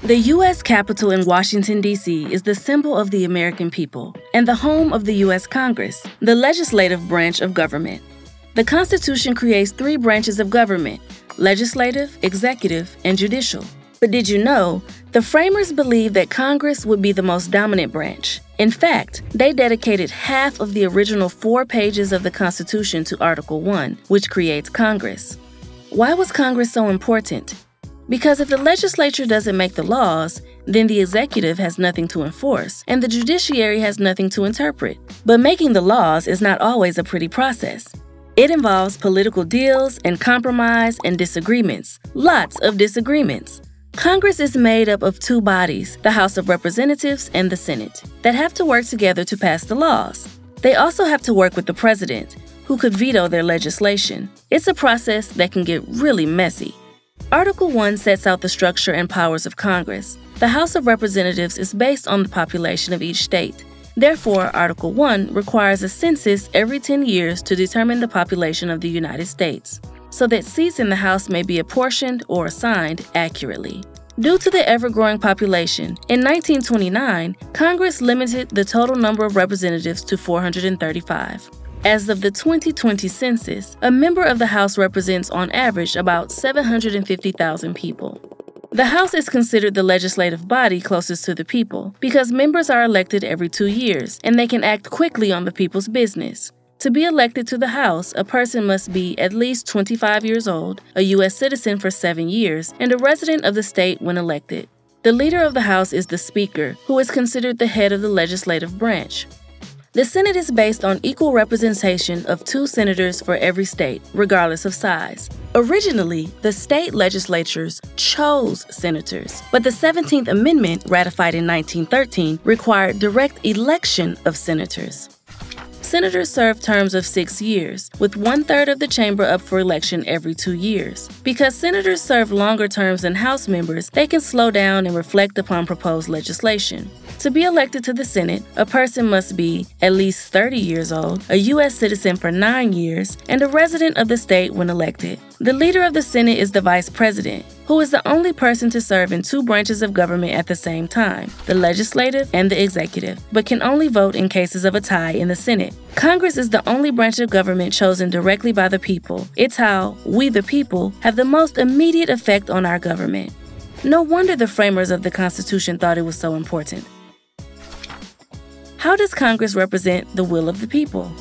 The U.S. Capitol in Washington, D.C. is the symbol of the American people and the home of the U.S. Congress, the legislative branch of government. The Constitution creates 3 branches of government: legislative, executive, and judicial. But did you know, the framers believed that Congress would be the most dominant branch. In fact, they dedicated half of the original 4 pages of the Constitution to Article 1, which creates Congress. Why was Congress so important? Because if the legislature doesn't make the laws, then the executive has nothing to enforce, and the judiciary has nothing to interpret. But making the laws is not always a pretty process. It involves political deals and compromise and disagreements. Lots of disagreements. Congress is made up of 2 bodies, the House of Representatives and the Senate, that have to work together to pass the laws. They also have to work with the president, who could veto their legislation. It's a process that can get really messy. Article 1 sets out the structure and powers of Congress. The House of Representatives is based on the population of each state. Therefore, Article 1 requires a census every 10 years to determine the population of the United States, so that seats in the House may be apportioned or assigned accurately. Due to the ever-growing population, in 1929, Congress limited the total number of representatives to 435. As of the 2020 census, a member of the House represents on average about 750,000 people. The House is considered the legislative body closest to the people because members are elected every 2 years and they can act quickly on the people's business. To be elected to the House, a person must be at least 25 years old, a U.S. citizen for 7 years, and a resident of the state when elected. The leader of the House is the Speaker, who is considered the head of the legislative branch. The Senate is based on equal representation of 2 senators for every state, regardless of size. Originally, the state legislatures chose senators, but the 17th Amendment, ratified in 1913, required direct election of senators. Senators serve terms of 6 years, with 1/3 of the chamber up for election every 2 years. Because senators serve longer terms than House members, they can slow down and reflect upon proposed legislation. To be elected to the Senate, a person must be at least 30 years old, a U.S. citizen for 9 years, and a resident of the state when elected. The leader of the Senate is the Vice President, who is the only person to serve in 2 branches of government at the same time, the legislative and the executive, but can only vote in cases of a tie in the Senate. Congress is the only branch of government chosen directly by the people. It's how we, the people, have the most immediate effect on our government. No wonder the framers of the Constitution thought it was so important. How does Congress represent the will of the people?